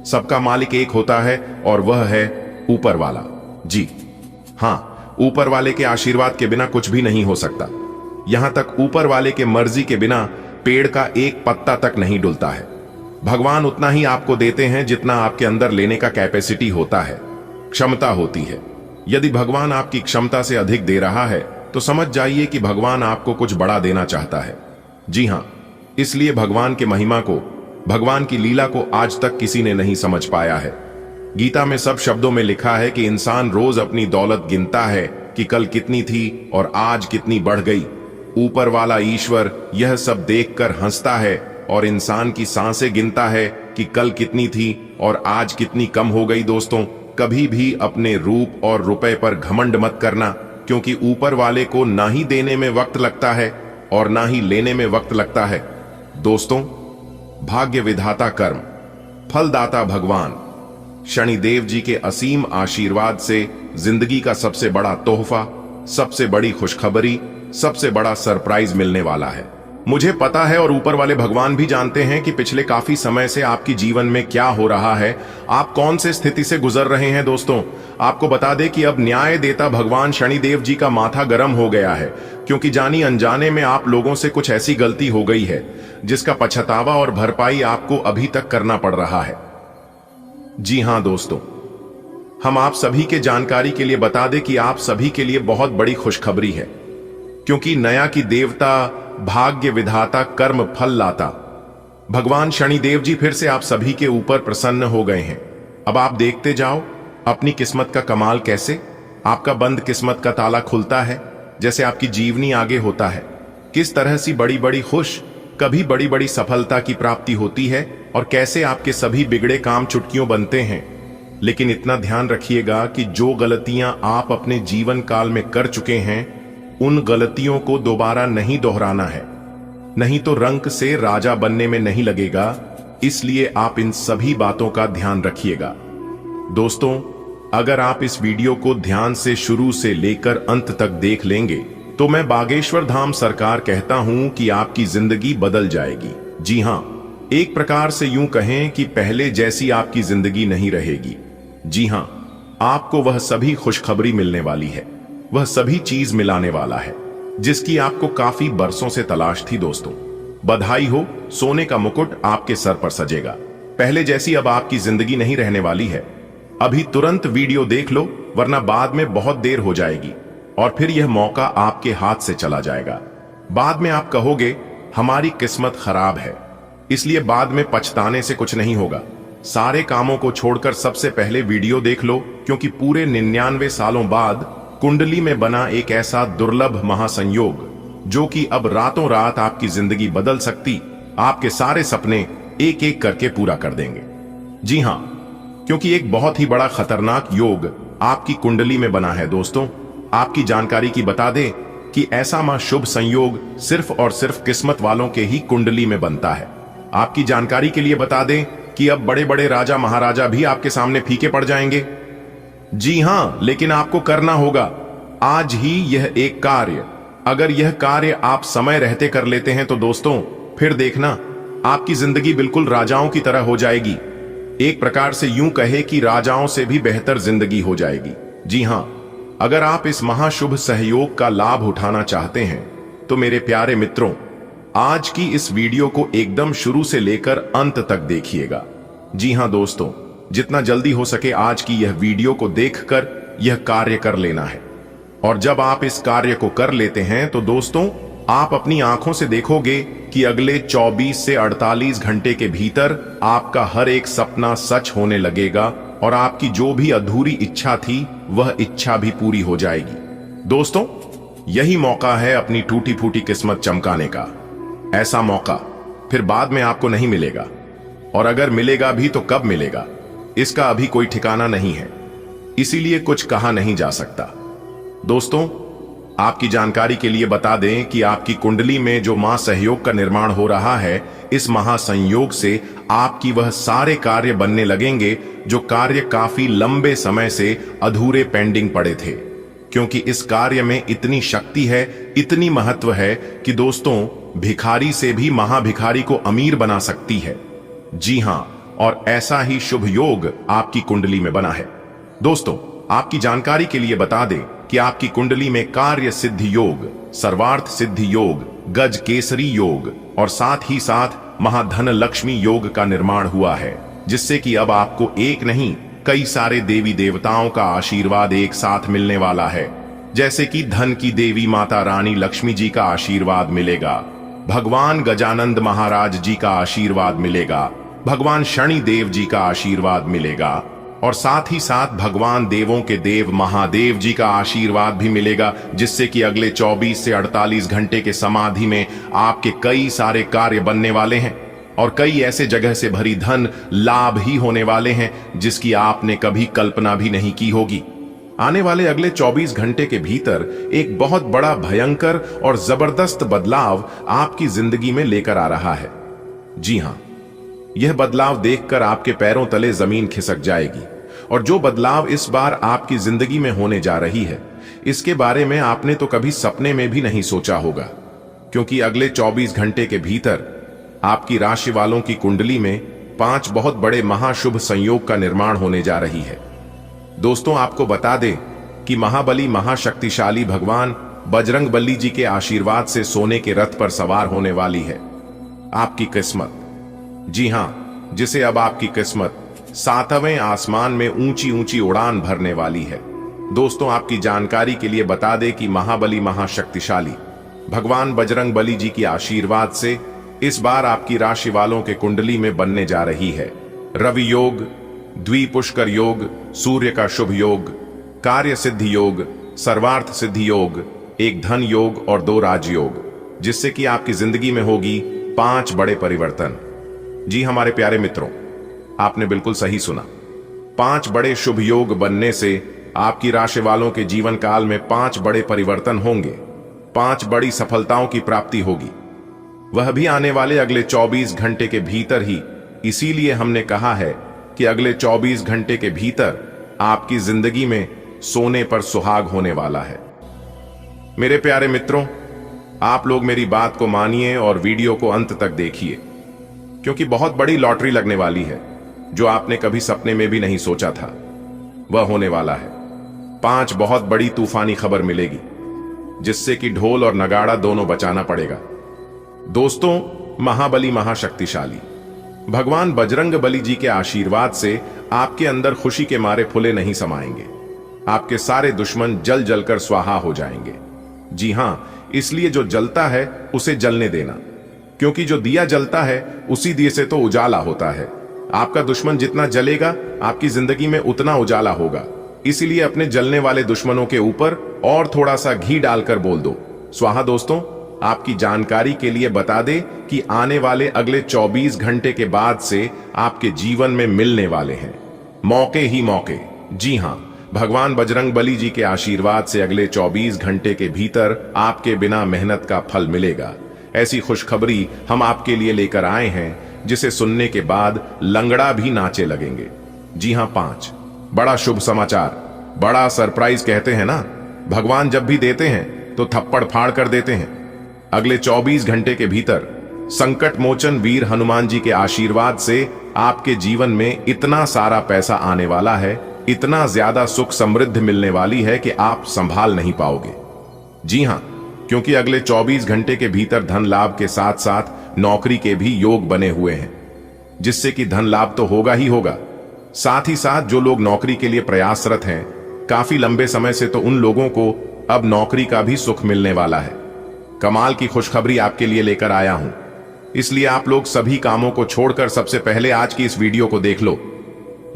सबका मालिक एक होता है और वह है ऊपर वाला। जी हाँ, ऊपर वाले के आशीर्वाद के बिना कुछ भी नहीं हो सकता। यहां तक ऊपर वाले के मर्जी के बिना पेड़ का एक पत्ता तक नहीं डुलता है। भगवान उतना ही आपको देते हैं जितना आपके अंदर लेने का कैपेसिटी होता है, क्षमता होती है। यदि भगवान आपकी क्षमता से अधिक दे रहा है तो समझ जाइए कि भगवान आपको कुछ बड़ा देना चाहता है। जी हाँ, इसलिए भगवान के महिमा को, भगवान की लीला को आज तक किसी ने नहीं समझ पाया है। गीता में सब शब्दों में लिखा है कि इंसान रोज अपनी दौलत गिनता है कि कल कितनी थी और आज कितनी बढ़ गई। ऊपर वाला ईश्वर यह सब देखकर हंसता है और इंसान की सांसें गिनता है कि कल कितनी थी और आज कितनी कम हो गई। दोस्तों, कभी भी अपने रूप और रुपए पर घमंड मत करना, क्योंकि ऊपर वाले को ना ही देने में वक्त लगता है और ना ही लेने में वक्त लगता है। दोस्तों, भाग्य विधाता कर्म, फलदाता भगवान शनिदेव जी के असीम आशीर्वाद से जिंदगी का सबसे बड़ा तोहफा, सबसे बड़ी खुशखबरी, सबसे बड़ा सरप्राइज मिलने वाला है। मुझे पता है और ऊपर वाले भगवान भी जानते हैं कि पिछले काफी समय से आपकी जीवन में क्या हो रहा है, आप कौन से स्थिति से गुजर रहे हैं। दोस्तों, आपको बता दें कि अब न्याय देता भगवान शनिदेव जी का माथा गर्म हो गया है, क्योंकि जानी अनजाने में आप लोगों से कुछ ऐसी गलती हो गई है जिसका पछतावा और भरपाई आपको अभी तक करना पड़ रहा है। जी हां दोस्तों, हम आप सभी के जानकारी के लिए बता दें कि आप सभी के लिए बहुत बड़ी खुशखबरी है, क्योंकि नया की देवता, भाग्य विधाता, कर्म फल लाता भगवान शनिदेव जी फिर से आप सभी के ऊपर प्रसन्न हो गए हैं। अब आप देखते जाओ अपनी किस्मत का कमाल, कैसे आपका बंद किस्मत का ताला खुलता है, जैसे आपकी जीवनी आगे होता है, किस तरह से बड़ी बड़ी खुश, कभी बड़ी बड़ी सफलता की प्राप्ति होती है, और कैसे आपके सभी बिगड़े काम चुटकियों बनते हैं। लेकिन इतना ध्यान रखिएगा कि जो गलतियां आप अपने जीवन काल में कर चुके हैं, उन गलतियों को दोबारा नहीं दोहराना है, नहीं तो रंक से राजा बनने में नहीं लगेगा। इसलिए आप इन सभी बातों का ध्यान रखिएगा। दोस्तों, अगर आप इस वीडियो को ध्यान से शुरू से लेकर अंत तक देख लेंगे तो मैं बागेश्वर धाम सरकार कहता हूं कि आपकी जिंदगी बदल जाएगी। जी हां, एक प्रकार से यूं कहें कि पहले जैसी आपकी जिंदगी नहीं रहेगी। जी हां, आपको वह सभी खुशखबरी मिलने वाली है, वह सभी चीज मिलाने वाला है जिसकी आपको काफी बरसों से तलाश थी। दोस्तों, बधाई हो, सोने का मुकुट आपके सर पर सजेगा। पहले जैसी अब आपकी जिंदगी नहीं रहने वाली है। अभी तुरंत वीडियो देख लो, वरना बाद में बहुत देर हो जाएगी और फिर यह मौका आपके हाथ से चला जाएगा। बाद में आप कहोगे हमारी किस्मत खराब है। इसलिए बाद में पछताने से कुछ नहीं होगा। सारे कामों को छोड़कर सबसे पहले वीडियो देख लो, क्योंकि पूरे 99 सालों बाद कुंडली में बना एक ऐसा दुर्लभ महासंयोग जो कि अब रातों रात आपकी जिंदगी बदल सकती, आपके सारे सपने एक एक करके पूरा कर देंगे। जी हां, क्योंकि एक बहुत ही बड़ा खतरनाक योग आपकी कुंडली में बना है। दोस्तों, आपकी जानकारी की बता दें कि ऐसा महाशुभ संयोग सिर्फ और सिर्फ किस्मत वालों के ही कुंडली में बनता है। आपकी जानकारी के लिए बता दें कि अब बड़े बड़े राजा महाराजा भी आपके सामने फीके पड़ जाएंगे। जी हां, लेकिन आपको करना होगा आज ही यह एक कार्य। अगर यह कार्य आप समय रहते कर लेते हैं तो दोस्तों, फिर देखना आपकी जिंदगी बिल्कुल राजाओं की तरह हो जाएगी। एक प्रकार से यूं कहे कि राजाओं से भी बेहतर जिंदगी हो जाएगी। जी हां, अगर आप इस महाशुभ सहयोग का लाभ उठाना चाहते हैं तो मेरे प्यारे मित्रों, आज की इस वीडियो को एकदम शुरू से लेकर अंत तक देखिएगा। जी हां दोस्तों, जितना जल्दी हो सके आज की यह वीडियो को देखकर यह कार्य कर लेना है। और जब आप इस कार्य को कर लेते हैं तो दोस्तों, आप अपनी आंखों से देखोगे कि अगले 24 से 48 घंटे के भीतर आपका हर एक सपना सच होने लगेगा और आपकी जो भी अधूरी इच्छा थी वह इच्छा भी पूरी हो जाएगी। दोस्तों, यही मौका है अपनी टूटी फूटी किस्मत चमकाने का। ऐसा मौका फिर बाद में आपको नहीं मिलेगा, और अगर मिलेगा भी तो कब मिलेगा इसका अभी कोई ठिकाना नहीं है, इसीलिए कुछ कहा नहीं जा सकता। दोस्तों, आपकी जानकारी के लिए बता दें कि आपकी कुंडली में जो महासहयोग का निर्माण हो रहा है, इस महासंयोग से आपकी वह सारे कार्य बनने लगेंगे जो कार्य काफी लंबे समय से अधूरे पेंडिंग पड़े थे। क्योंकि इस कार्य में इतनी शक्ति है, इतनी महत्व है कि दोस्तों, भिखारी से भी महाभिखारी को अमीर बना सकती है। जी हां, और ऐसा ही शुभ योग आपकी कुंडली में बना है। दोस्तों, आपकी जानकारी के लिए बता दें कि आपकी कुंडली में कार्य सिद्धि योग, सर्वार्थ सिद्धि योग, गज केसरी योग और साथ ही साथ महाधन लक्ष्मी योग का निर्माण हुआ है, जिससे कि अब आपको एक नहीं कई सारे देवी देवताओं का आशीर्वाद एक साथ मिलने वाला है। जैसे कि धन की देवी माता रानी लक्ष्मी जी का आशीर्वाद मिलेगा, भगवान गजानंद महाराज जी का आशीर्वाद मिलेगा, भगवान शनि देव जी का आशीर्वाद मिलेगा और साथ ही साथ भगवान देवों के देव महादेव जी का आशीर्वाद भी मिलेगा, जिससे कि अगले 24 से 48 घंटे के समाधि में आपके कई सारे कार्य बनने वाले हैं और कई ऐसे जगह से भरी धन लाभ ही होने वाले हैं जिसकी आपने कभी कल्पना भी नहीं की होगी। आने वाले अगले 24 घंटे के भीतर एक बहुत बड़ा भयंकर और जबरदस्त बदलाव आपकी जिंदगी में लेकर आ रहा है। जी हां, यह बदलाव देखकर आपके पैरों तले जमीन खिसक जाएगी। और जो बदलाव इस बार आपकी जिंदगी में होने जा रही है, इसके बारे में आपने तो कभी सपने में भी नहीं सोचा होगा, क्योंकि अगले 24 घंटे के भीतर आपकी राशि वालों की कुंडली में 5 बहुत बड़े महाशुभ संयोग का निर्माण होने जा रही है। दोस्तों, आपको बता दें कि महाबली महाशक्तिशाली भगवान बजरंगबली जी के आशीर्वाद से सोने के रथ पर सवार होने वाली है आपकी किस्मत। जी हां, जिसे अब आपकी किस्मत 7वें आसमान में ऊंची ऊंची उड़ान भरने वाली है। दोस्तों, आपकी जानकारी के लिए बता दें कि महाबली महाशक्तिशाली भगवान बजरंगबली जी के आशीर्वाद से इस बार आपकी राशि वालों के कुंडली में बनने जा रही है रवि योग, द्विपुष्कर योग, सूर्य का शुभ योग, कार्य सिद्धि योग, सर्वार्थ सिद्धि योग, एक धन योग और 2 राजयोग, जिससे कि आपकी जिंदगी में होगी 5 बड़े परिवर्तन। जी हमारे प्यारे मित्रों, आपने बिल्कुल सही सुना। 5 बड़े शुभ योग बनने से आपकी राशि वालों के जीवन काल में 5 बड़े परिवर्तन होंगे, 5 बड़ी सफलताओं की प्राप्ति होगी, वह भी आने वाले अगले 24 घंटे के भीतर ही। इसीलिए हमने कहा है कि अगले 24 घंटे के भीतर आपकी जिंदगी में सोने पर सुहाग होने वाला है। मेरे प्यारे मित्रों, आप लोग मेरी बात को मानिए और वीडियो को अंत तक देखिए, क्योंकि बहुत बड़ी लॉटरी लगने वाली है जो आपने कभी सपने में भी नहीं सोचा था, वह होने वाला है। 5 बहुत बड़ी तूफानी खबर मिलेगी जिससे कि ढोल और नगाड़ा दोनों बचाना पड़ेगा। दोस्तों, महाबली महाशक्तिशाली भगवान बजरंग बली जी के आशीर्वाद से आपके अंदर खुशी के मारे फुले नहीं समाएंगे। आपके सारे दुश्मन जल जलकर स्वाहा हो जाएंगे। जी हां, इसलिए जो जलता है उसे जलने देना, क्योंकि जो दिया जलता है उसी दिए से तो उजाला होता है। आपका दुश्मन जितना जलेगा आपकी जिंदगी में उतना उजाला होगा। इसीलिए अपने जलने वाले दुश्मनों के ऊपर और थोड़ा सा घी डालकर बोल दो स्वाहा। दोस्तों, आपकी जानकारी के लिए बता दें कि आने वाले अगले 24 घंटे के बाद से आपके जीवन में मिलने वाले हैं मौके ही मौके। जी हां, भगवान बजरंग बली जी के आशीर्वाद से अगले 24 घंटे के भीतर आपके बिना मेहनत का फल मिलेगा। ऐसी खुशखबरी हम आपके लिए लेकर आए हैं जिसे सुनने के बाद लंगड़ा भी नाचे लगेंगे। जी हां, 5 बड़ा शुभ समाचार, बड़ा सरप्राइज कहते हैं ना, भगवान जब भी देते हैं तो थप्पड़ फाड़ कर देते हैं। अगले 24 घंटे के भीतर संकट मोचन वीर हनुमान जी के आशीर्वाद से आपके जीवन में इतना सारा पैसा आने वाला है, इतना ज्यादा सुख समृद्धि मिलने वाली है कि आप संभाल नहीं पाओगे। जी हां, क्योंकि अगले 24 घंटे के भीतर धन लाभ के साथ साथ नौकरी के भी योग बने हुए हैं, जिससे कि धन लाभ तो होगा ही होगा। साथ ही साथ जो लोग नौकरी के लिए प्रयासरत हैं काफी लंबे समय से, तो उन लोगों को अब नौकरी का भी सुख मिलने वाला है। कमाल की खुशखबरी आपके लिए लेकर आया हूं, इसलिए आप लोग सभी कामों को छोड़कर सबसे पहले आज की इस वीडियो को देख लो।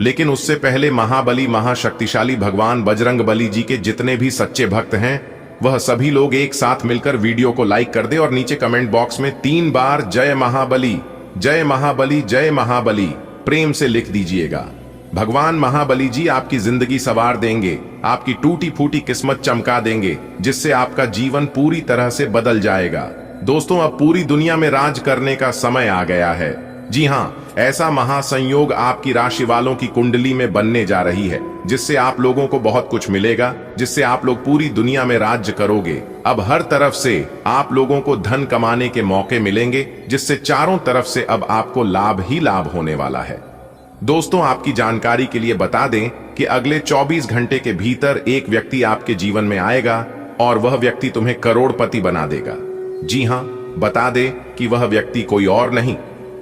लेकिन उससे पहले महाबली महाशक्तिशाली भगवान बजरंग बली जी के जितने भी सच्चे भक्त हैं वह सभी लोग एक साथ मिलकर वीडियो को लाइक कर दे और नीचे कमेंट बॉक्स में 3 बार जय महाबली, जय महाबली, जय महाबली प्रेम से लिख दीजिएगा। भगवान महाबली जी आपकी जिंदगी संवार देंगे, आपकी टूटी फूटी किस्मत चमका देंगे, जिससे आपका जीवन पूरी तरह से बदल जाएगा। दोस्तों, अब पूरी दुनिया में राज करने का समय आ गया है। जी हां, ऐसा महासंयोग आपकी राशि वालों की कुंडली में बनने जा रही है, जिससे आप लोगों को बहुत कुछ मिलेगा, जिससे आप लोग पूरी दुनिया में राज्य करोगे। अब हर तरफ से आप लोगों को धन कमाने के मौके मिलेंगे, जिससे चारों तरफ से अब आपको लाभ ही लाभ होने वाला है। दोस्तों, आपकी जानकारी के लिए बता दें कि अगले 24 घंटे के भीतर एक व्यक्ति आपके जीवन में आएगा और वह व्यक्ति तुम्हें करोड़पति बना देगा। जी हां, बता दें कि वह व्यक्ति कोई और नहीं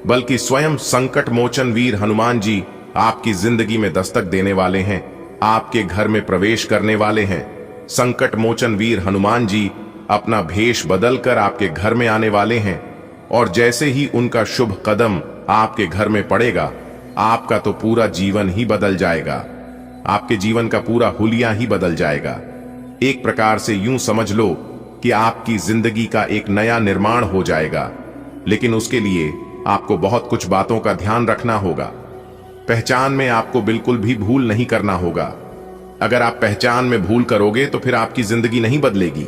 बल्कि स्वयं संकट मोचन वीर हनुमान जी आपकी जिंदगी में दस्तक देने वाले हैं, आपके घर में प्रवेश करने वाले हैं। संकट मोचन वीर हनुमान जी अपना भेष बदलकर आपके घर में आने वाले हैं, और जैसे ही उनका शुभ कदम आपके घर में पड़ेगा आपका तो पूरा जीवन ही बदल जाएगा। आपके जीवन का पूरा हुलिया ही बदल जाएगा। एक प्रकार से यूं समझ लो कि आपकी जिंदगी का एक नया निर्माण हो जाएगा। लेकिन उसके लिए आपको बहुत कुछ बातों का ध्यान रखना होगा। पहचान में आपको बिल्कुल भी भूल नहीं करना होगा। अगर आप पहचान में भूल करोगे तो फिर आपकी जिंदगी नहीं बदलेगी।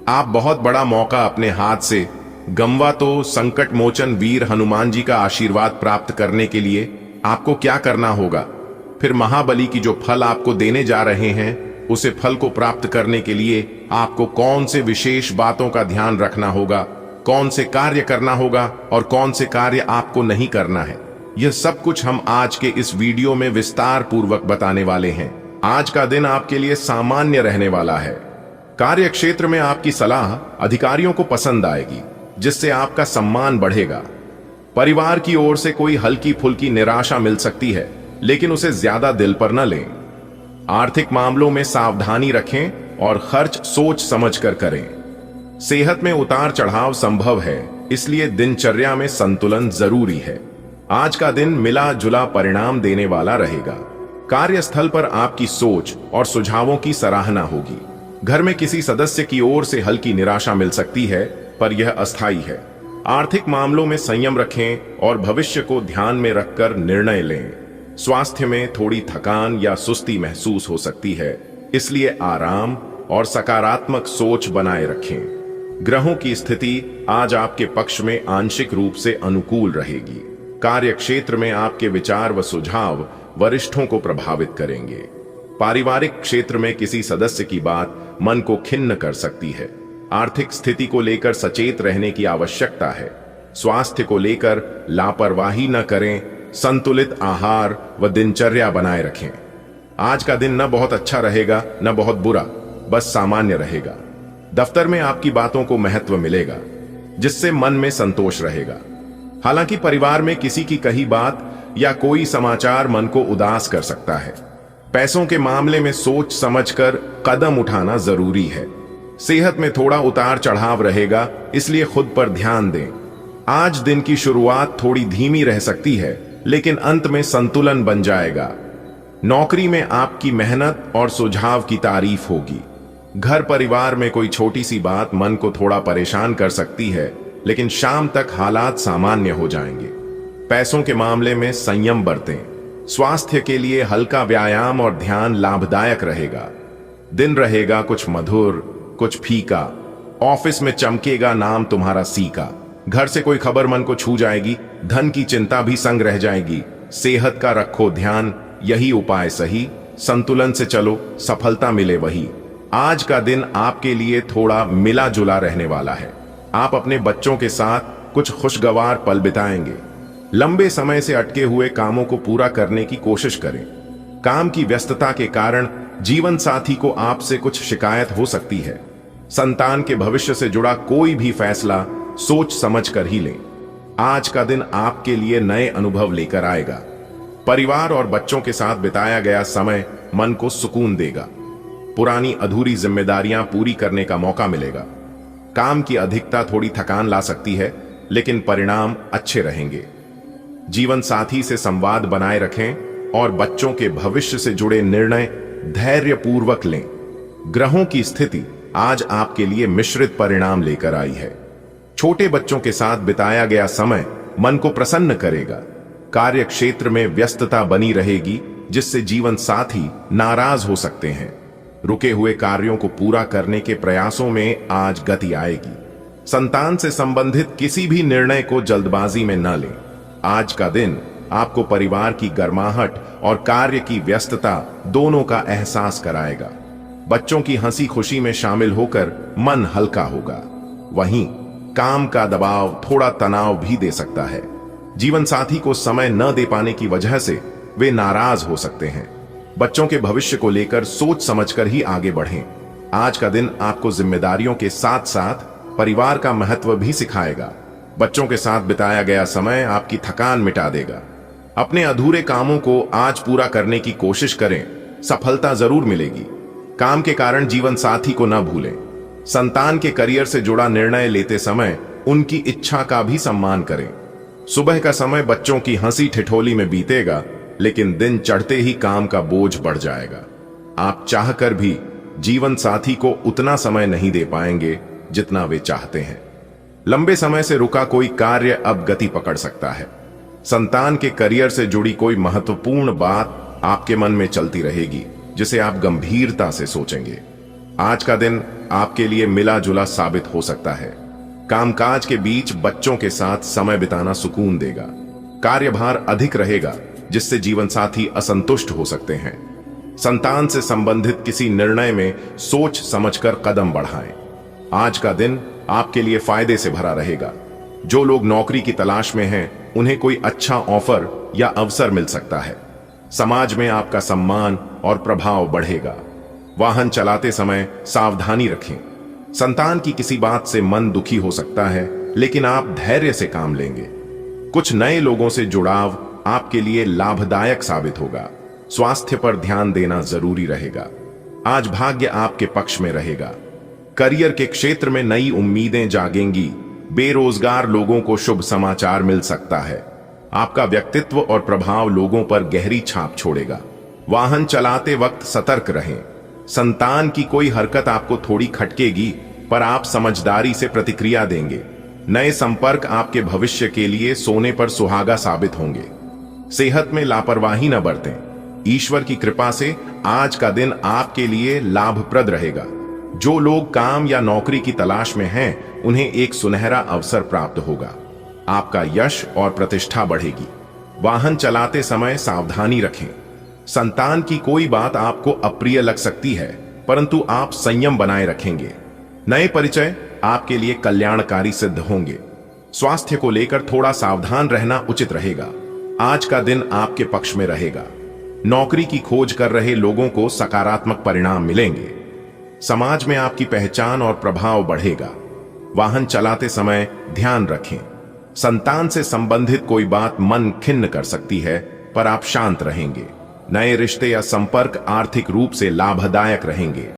आप बहुत बड़ा मौका अपने हाथ से गंवा तो संकट मोचन वीर हनुमान जी का आशीर्वाद प्राप्त करने के लिए आपको क्या करना होगा, फिर महाबली की जो फल आपको देने जा रहे हैं उसे फल को प्राप्त करने के लिए आपको कौन से विशेष बातों का ध्यान रखना होगा, कौन से कार्य करना होगा और कौन से कार्य आपको नहीं करना है, यह सब कुछ हम आज के इस वीडियो में विस्तार पूर्वक बताने वाले हैं। आज का दिन आपके लिए सामान्य रहने वाला है। कार्य क्षेत्र में आपकी सलाह अधिकारियों को पसंद आएगी, जिससे आपका सम्मान बढ़ेगा। परिवार की ओर से कोई हल्की फुल्की निराशा मिल सकती है, लेकिन उसे ज्यादा दिल पर न लें। आर्थिक मामलों में सावधानी रखें और खर्च सोच समझकर करें। सेहत में उतार चढ़ाव संभव है, इसलिए दिनचर्या में संतुलन जरूरी है। आज का दिन मिला जुला परिणाम देने वाला रहेगा। कार्यस्थल पर आपकी सोच और सुझावों की सराहना होगी। घर में किसी सदस्य की ओर से हल्की निराशा मिल सकती है, पर यह अस्थायी है। आर्थिक मामलों में संयम रखें और भविष्य को ध्यान में रखकर निर्णय लें। स्वास्थ्य में थोड़ी थकान या सुस्ती महसूस हो सकती है, इसलिए आराम और सकारात्मक सोच बनाए रखें। ग्रहों की स्थिति आज आपके पक्ष में आंशिक रूप से अनुकूल रहेगी। कार्य क्षेत्र में आपके विचार व सुझाव वरिष्ठों को प्रभावित करेंगे। पारिवारिक क्षेत्र में किसी सदस्य की बात मन को खिन्न कर सकती है। आर्थिक स्थिति को लेकर सचेत रहने की आवश्यकता है। स्वास्थ्य को लेकर लापरवाही न करें, संतुलित आहार व दिनचर्या बनाए रखें। आज का दिन न बहुत अच्छा रहेगा न बहुत बुरा, बस सामान्य रहेगा। दफ्तर में आपकी बातों को महत्व मिलेगा, जिससे मन में संतोष रहेगा। हालांकि परिवार में किसी की कही बात या कोई समाचार मन को उदास कर सकता है। पैसों के मामले में सोच समझकर कदम उठाना जरूरी है। सेहत में थोड़ा उतार चढ़ाव रहेगा, इसलिए खुद पर ध्यान दें। आज दिन की शुरुआत थोड़ी धीमी रह सकती है, लेकिन अंत में संतुलन बन जाएगा। नौकरी में आपकी मेहनत और सुझाव की तारीफ होगी। घर परिवार में कोई छोटी सी बात मन को थोड़ा परेशान कर सकती है, लेकिन शाम तक हालात सामान्य हो जाएंगे। पैसों के मामले में संयम बरतें। स्वास्थ्य के लिए हल्का व्यायाम और ध्यान लाभदायक रहेगा। दिन रहेगा कुछ मधुर, कुछ फीका। ऑफिस में चमकेगा नाम तुम्हारा सीका। घर से कोई खबर मन को छू जाएगी। धन की चिंता भी संग रह जाएगी। सेहत का रखो ध्यान, यही उपाय सही। संतुलन से चलो, सफलता मिले वही। आज का दिन आपके लिए थोड़ा मिला जुला रहने वाला है। आप अपने बच्चों के साथ कुछ खुशगवार पल बिताएंगे। लंबे समय से अटके हुए कामों को पूरा करने की कोशिश करें। काम की व्यस्तता के कारण जीवन साथी को आपसे कुछ शिकायत हो सकती है। संतान के भविष्य से जुड़ा कोई भी फैसला सोच समझ कर ही लें। आज का दिन आपके लिए नए अनुभव लेकर आएगा। परिवार और बच्चों के साथ बिताया गया समय मन को सुकून देगा। पुरानी अधूरी जिम्मेदारियां पूरी करने का मौका मिलेगा। काम की अधिकता थोड़ी थकान ला सकती है, लेकिन परिणाम अच्छे रहेंगे। जीवन साथी से संवाद बनाए रखें और बच्चों के भविष्य से जुड़े निर्णय धैर्यपूर्वक लें। ग्रहों की स्थिति आज आपके लिए मिश्रित परिणाम लेकर आई है। छोटे बच्चों के साथ बिताया गया समय मन को प्रसन्न करेगा। कार्य क्षेत्र में व्यस्तता बनी रहेगी, जिससे जीवन साथी नाराज हो सकते हैं। रुके हुए कार्यों को पूरा करने के प्रयासों में आज गति आएगी। संतान से संबंधित किसी भी निर्णय को जल्दबाजी में न लें। आज का दिन आपको परिवार की गर्माहट और कार्य की व्यस्तता दोनों का एहसास कराएगा। बच्चों की हंसी खुशी में शामिल होकर मन हल्का होगा। वहीं काम का दबाव थोड़ा तनाव भी दे सकता है। जीवन साथी को समय न दे पाने की वजह से वे नाराज हो सकते हैं। बच्चों के भविष्य को लेकर सोच समझकर ही आगे बढ़ें। आज का दिन आपको जिम्मेदारियों के साथ साथ परिवार का महत्व भी सिखाएगा। बच्चों के साथ बिताया गया समय आपकी थकान मिटा देगा। अपने अधूरे कामों को आज पूरा करने की कोशिश करें, सफलता जरूर मिलेगी। काम के कारण जीवन साथी को न भूलें। संतान के करियर से जुड़ा निर्णय लेते समय उनकी इच्छा का भी सम्मान करें। सुबह का समय बच्चों की हंसी ठिठोली में बीतेगा, लेकिन दिन चढ़ते ही काम का बोझ बढ़ जाएगा। आप चाहकर भी जीवन साथी को उतना समय नहीं दे पाएंगे जितना वे चाहते हैं। लंबे समय से रुका कोई कार्य अब गति पकड़ सकता है। संतान के करियर से जुड़ी कोई महत्वपूर्ण बात आपके मन में चलती रहेगी, जिसे आप गंभीरता से सोचेंगे। आज का दिन आपके लिए मिला जुला साबित हो सकता है। कामकाज के बीच बच्चों के साथ समय बिताना सुकून देगा। कार्यभार अधिक रहेगा, जिससे जीवन साथी असंतुष्ट हो सकते हैं। संतान से संबंधित किसी निर्णय में सोच समझकर कदम बढ़ाएं। आज का दिन आपके लिए फायदे से भरा रहेगा। जो लोग नौकरी की तलाश में हैं, उन्हें कोई अच्छा ऑफर या अवसर मिल सकता है। समाज में आपका सम्मान और प्रभाव बढ़ेगा। वाहन चलाते समय सावधानी रखें। संतान की किसी बात से मन दुखी हो सकता है, लेकिन आप धैर्य से काम लेंगे। कुछ नए लोगों से जुड़ाव आपके लिए लाभदायक साबित होगा। स्वास्थ्य पर ध्यान देना जरूरी रहेगा। आज भाग्य आपके पक्ष में रहेगा। करियर के क्षेत्र में नई उम्मीदें जागेंगी। बेरोजगार लोगों को शुभ समाचार मिल सकता है। आपका व्यक्तित्व और प्रभाव लोगों पर गहरी छाप छोड़ेगा। वाहन चलाते वक्त सतर्क रहें। संतान की कोई हरकत आपको थोड़ी खटकेगी, पर आप समझदारी से प्रतिक्रिया देंगे। नए संपर्क आपके भविष्य के लिए सोने पर सुहागा साबित होंगे। सेहत में लापरवाही न बरतें। ईश्वर की कृपा से आज का दिन आपके लिए लाभप्रद रहेगा। जो लोग काम या नौकरी की तलाश में हैं, उन्हें एक सुनहरा अवसर प्राप्त होगा। आपका यश और प्रतिष्ठा बढ़ेगी। वाहन चलाते समय सावधानी रखें। संतान की कोई बात आपको अप्रिय लग सकती है, परंतु आप संयम बनाए रखेंगे। नए परिचय आपके लिए कल्याणकारी सिद्ध होंगे। स्वास्थ्य को लेकर थोड़ा सावधान रहना उचित रहेगा। आज का दिन आपके पक्ष में रहेगा। नौकरी की खोज कर रहे लोगों को सकारात्मक परिणाम मिलेंगे। समाज में आपकी पहचान और प्रभाव बढ़ेगा। वाहन चलाते समय ध्यान रखें। संतान से संबंधित कोई बात मन खिन्न कर सकती है, पर आप शांत रहेंगे। नए रिश्ते या संपर्क आर्थिक रूप से लाभदायक रहेंगे।